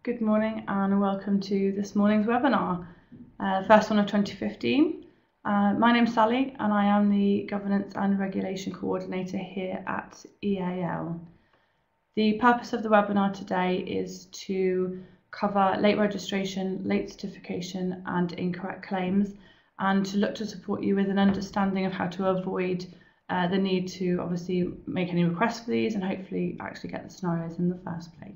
Good morning and welcome to this morning's webinar, first one of 2015. My name's Sally and I am the Governance and Regulation Coordinator here at EAL. The purpose of the webinar today is to cover late registration, late certification and incorrect claims, and to look to support you with an understanding of how to avoid the need to obviously make any requests for these and hopefully actually get the scenarios in the first place.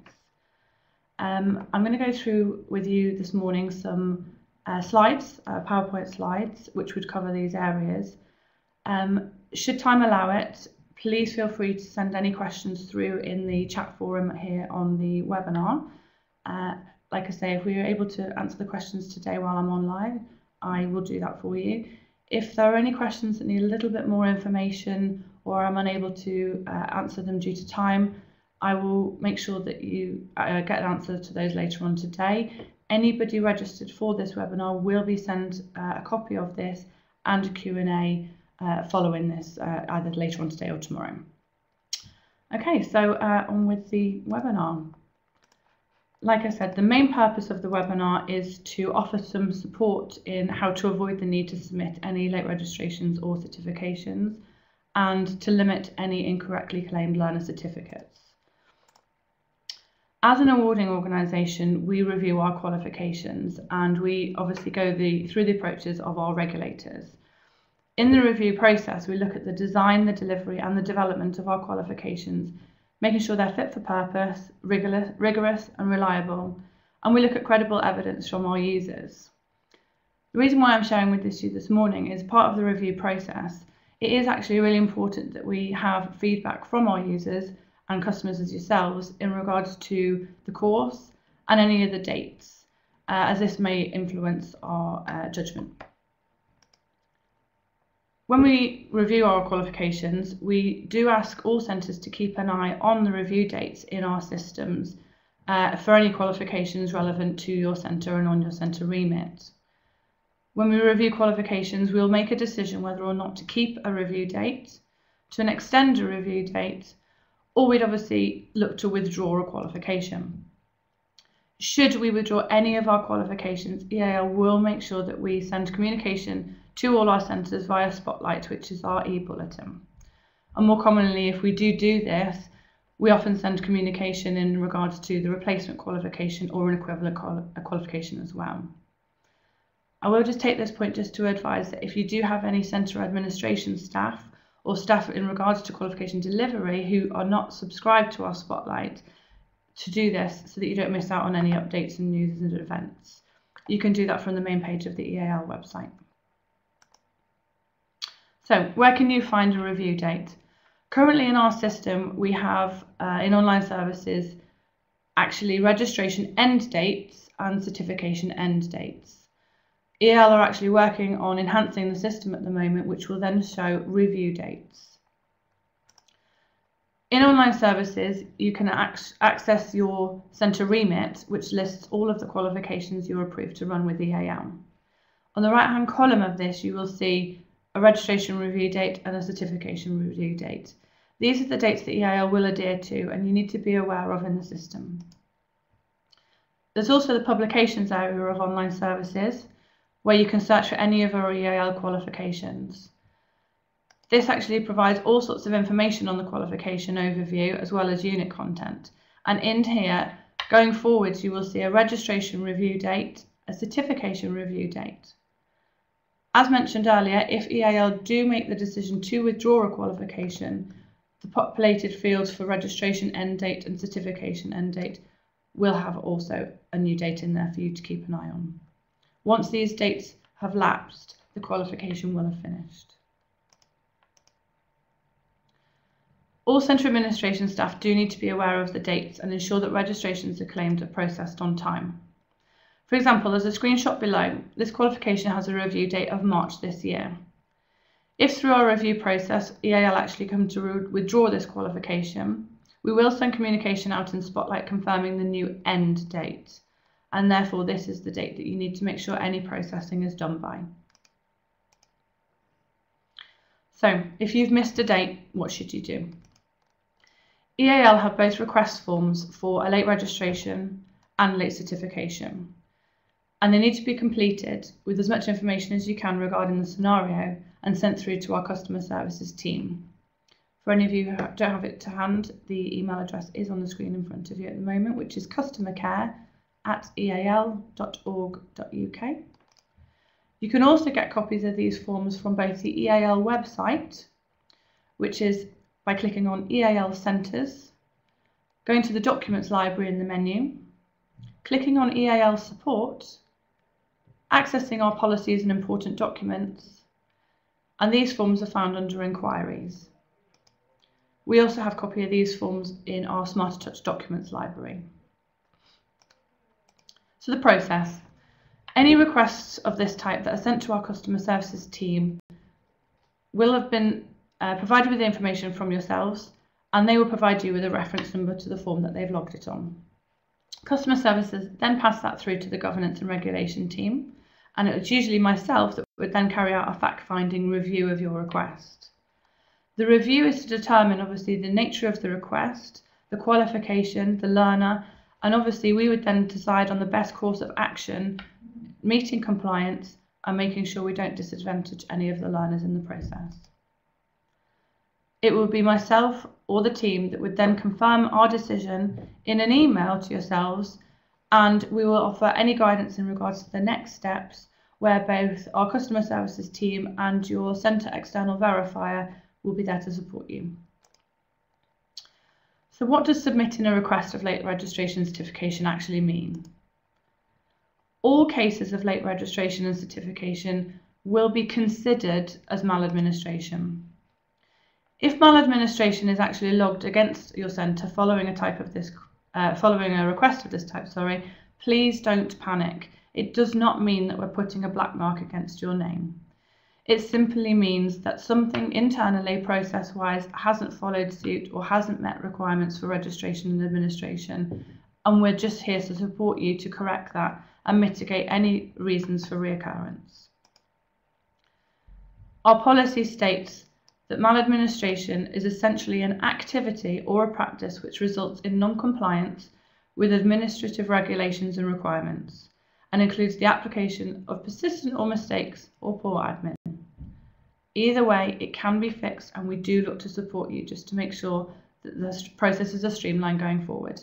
I'm going to go through with you this morning some slides, PowerPoint slides, which would cover these areas. Should time allow it, please feel free to send any questions through in the chat forum here on the webinar. Like I say, if we are able to answer the questions today while I'm online, I will do that for you. If there are any questions that need a little bit more information or I'm unable to answer them due to time, I will make sure that you get an answer to those later on today. Anybody registered for this webinar will be sent a copy of this and a Q&A following this, either later on today or tomorrow. Okay, so on with the webinar. Like I said, the main purpose of the webinar is to offer some support in how to avoid the need to submit any late registrations or certifications and to limit any incorrectly claimed learner certificates. As an awarding organisation, we review our qualifications and we obviously go through the approaches of our regulators. In the review process, we look at the design, the delivery and the development of our qualifications, making sure they're fit for purpose, rigorous and reliable, and we look at credible evidence from our users. The reason why I'm sharing with you this morning is part of the review process. It is actually really important that we have feedback from our users and customers as yourselves in regards to the course and any of the dates, as this may influence our judgment. When we review our qualifications, we do ask all centres to keep an eye on the review dates in our systems for any qualifications relevant to your centre and on your centre remit. When we review qualifications, we'll make a decision whether or not to keep a review date, to extend a review date, or we'd obviously look to withdraw a qualification. Should we withdraw any of our qualifications, EAL will make sure that we send communication to all our centres via Spotlight, which is our e-bulletin. And more commonly, if we do this, we often send communication in regards to the replacement qualification or an equivalent qualification as well. I will just take this point just to advise that if you do have any centre administration staff or staff in regards to qualification delivery who are not subscribed to our Spotlight, to do this so that you don't miss out on any updates and news and events. You can do that from the main page of the EAL website. So where can you find a review date? Currently in our system we have in online services actually registration end dates and certification end dates. EAL are actually working on enhancing the system at the moment, which will then show review dates. In online services, you can access your centre remit, which lists all of the qualifications you're approved to run with EAL. On the right-hand column of this, you will see a registration review date and a certification review date. These are the dates that EAL will adhere to and you need to be aware of in the system. There's also the publications area of online services, where you can search for any of our EAL qualifications. This actually provides all sorts of information on the qualification overview as well as unit content. And in here, going forwards, you will see a registration review date, a certification review date. As mentioned earlier, if EAL do make the decision to withdraw a qualification, the populated fields for registration end date and certification end date will have also a new date in there for you to keep an eye on. Once these dates have lapsed, the qualification will have finished. All centre administration staff do need to be aware of the dates and ensure that registrations are claimed are processed on time. For example, there's a screenshot below. This qualification has a review date of March this year. If through our review process, EAL actually come to withdraw this qualification, we will send communication out in Spotlight confirming the new end date. And therefore this is the date that you need to make sure any processing is done by. So if you've missed a date, what should you do? EAL have both request forms for a late registration and late certification. And they need to be completed with as much information as you can regarding the scenario and sent through to our customer services team. For any of you who don't have it to hand, the email address is on the screen in front of you at the moment, which is customercare@eal.org.uk. You can also get copies of these forms from both the EAL website, which is by clicking on EAL Centres, going to the Documents library in the menu, clicking on EAL Support, accessing our policies and important documents, and these forms are found under Inquiries. We also have a copy of these forms in our Smarter Touch Documents library. So the process. Any requests of this type that are sent to our customer services team will have been provided with the information from yourselves, and they will provide you with a reference number to the form that they've logged it on. Customer services then pass that through to the governance and regulation team, and it's usually myself that would then carry out a fact-finding review of your request. The review is to determine obviously the nature of the request, the qualification, the learner, and obviously we would then decide on the best course of action, meeting compliance and making sure we don't disadvantage any of the learners in the process. It will be myself or the team that would then confirm our decision in an email to yourselves, and we will offer any guidance in regards to the next steps, where both our customer services team and your centre external verifier will be there to support you. So what does submitting a request of late registration certification actually mean? All cases of late registration and certification will be considered as maladministration. If maladministration is actually logged against your centre following a request of this type, please don't panic. It does not mean that we're putting a black mark against your name. It simply means that something internally, process-wise, hasn't followed suit or hasn't met requirements for registration and administration, and we're just here to support you to correct that and mitigate any reasons for reoccurrence. Our policy states that maladministration is essentially an activity or a practice which results in non-compliance with administrative regulations and requirements, and includes the application of persistent or mistakes or poor admin. Either way, it can be fixed, and we do look to support you just to make sure that the processes are streamlined going forward.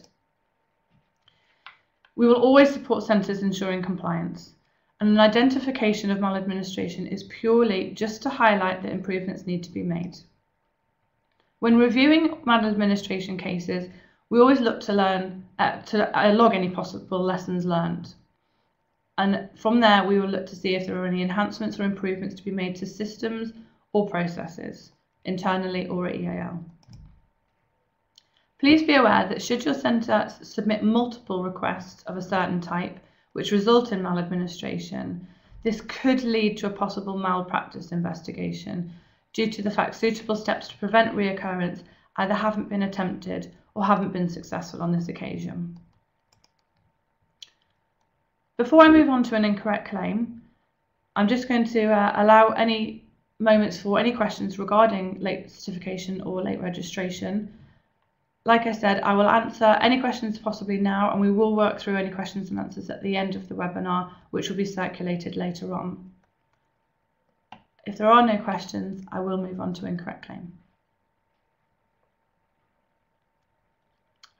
We will always support centres ensuring compliance, and an identification of maladministration is purely just to highlight that improvements need to be made. When reviewing maladministration cases, we always look to log any possible lessons learned. And from there, we will look to see if there are any enhancements or improvements to be made to systems or processes, internally or at EAL. Please be aware that should your centre submit multiple requests of a certain type, which result in maladministration, this could lead to a possible malpractice investigation due to the fact suitable steps to prevent reoccurrence either haven't been attempted or haven't been successful on this occasion. Before I move on to an incorrect claim, I'm just going to allow any moments for any questions regarding late certification or late registration. Like I said, I will answer any questions possibly now, and we will work through any questions and answers at the end of the webinar, which will be circulated later on. If there are no questions, I will move on to incorrect claim.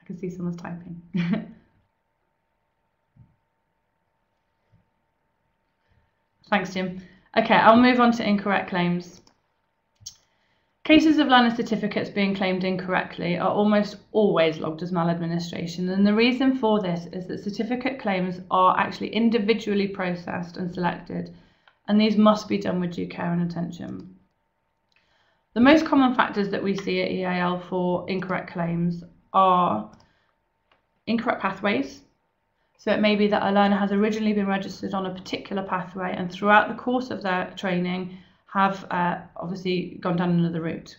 I can see someone's typing. Thanks, Jim. Okay, I'll move on to incorrect claims. Cases of learner certificates being claimed incorrectly are almost always logged as maladministration, and the reason for this is that certificate claims are actually individually processed and selected, and these must be done with due care and attention. The most common factors that we see at EAL for incorrect claims are incorrect pathways. So it may be that a learner has originally been registered on a particular pathway and throughout the course of their training have obviously gone down another route.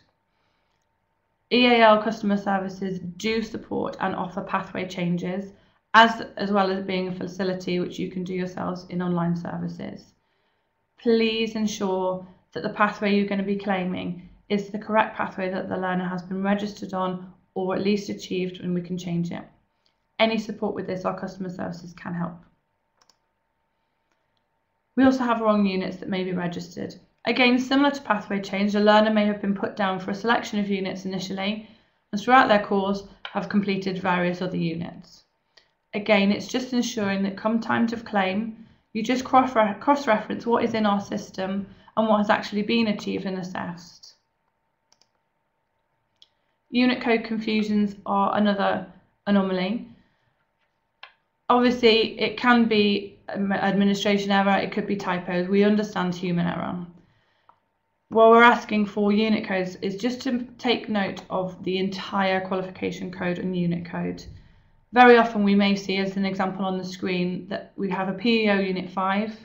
EAL customer services do support and offer pathway changes, as well as being a facility which you can do yourselves in online services. Please ensure that the pathway you're going to be claiming is the correct pathway that the learner has been registered on or at least achieved, and we can change it. any support with this, our customer services can help. We also have wrong units that may be registered. Again, similar to pathway change, a learner may have been put down for a selection of units initially, and throughout their course have completed various other units. Again, it's just ensuring that come time to claim, you just cross-reference what is in our system and what has actually been achieved and assessed. Unit code confusions are another anomaly. Obviously, it can be administration error, it could be typos. We understand human error. What we're asking for unit codes is just to take note of the entire qualification code and unit code. Very often we may see, as an example on the screen, that we have a PEO Unit 5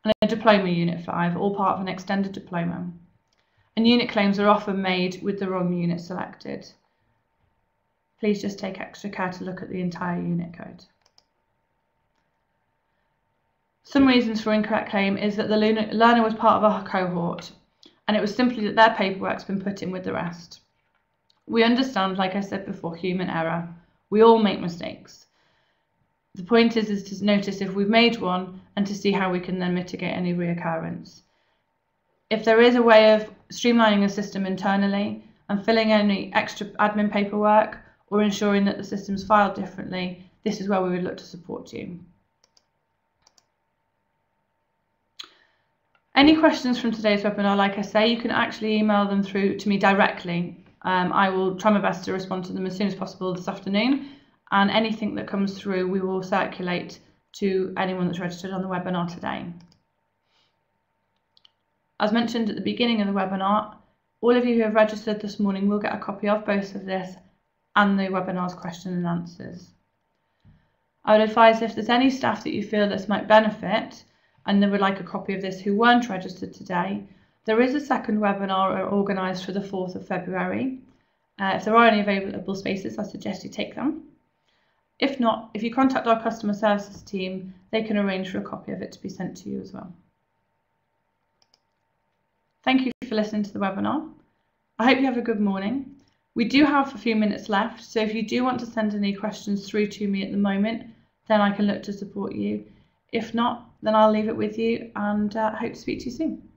and a Diploma Unit 5, all part of an extended diploma. And unit claims are often made with the wrong unit selected. Please just take extra care to look at the entire unit code. Some reasons for incorrect claim is that the learner was part of a cohort, and it was simply that their paperwork's been put in with the rest. We understand, like I said before, human error. We all make mistakes. The point is to notice if we've made one and to see how we can then mitigate any reoccurrence. If there is a way of streamlining the system internally and filling any extra admin paperwork or ensuring that the system's filed differently, this is where we would look to support you. Any questions from today's webinar, like I say, you can actually email them through to me directly. I will try my best to respond to them as soon as possible this afternoon, and anything that comes through we will circulate to anyone that's registered on the webinar today. As mentioned at the beginning of the webinar, all of you who have registered this morning will get a copy of both of this and the webinar's question and answers. I would advise if there's any staff that you feel this might benefit and they would like a copy of this who weren't registered today, there is a second webinar organised for the 4th of February. If there are any available spaces, I suggest you take them. If not, if you contact our customer services team, they can arrange for a copy of it to be sent to you as well. Thank you for listening to the webinar. I hope you have a good morning. We do have a few minutes left, so if you do want to send any questions through to me at the moment, then I can look to support you. If not, then I'll leave it with you and hope to speak to you soon.